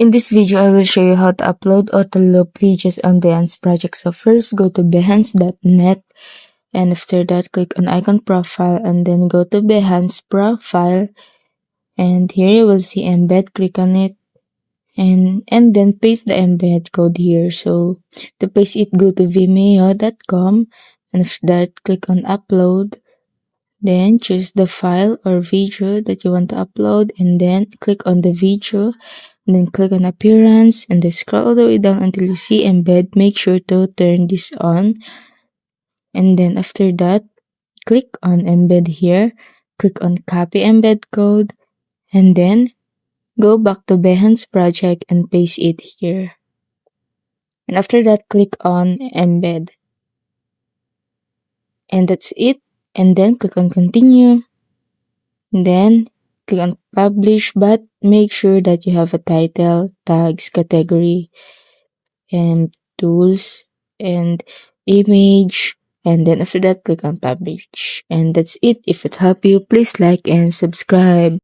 In this video, I will show you how to upload auto-loop videos on Behance project. So first, go to behance.net, and after that, click on icon profile and then go to Behance profile, and here you will see embed. Click on it and then paste the embed code here. So to paste it, go to vimeo.com, and after that, click on upload. Then choose the file or video that you want to upload, and then click on the video, and then click on appearance, and then scroll all the way down until you see embed. Make sure to turn this on, and then after that, click on embed here, click on copy embed code, and then go back to Behance project and paste it here. And after that, click on embed. And that's it. And then click on continue. And then click on publish, but make sure that you have a title, tags, category, and tools, and image. And then after that, click on publish. And that's it. If it helped you, please like and subscribe.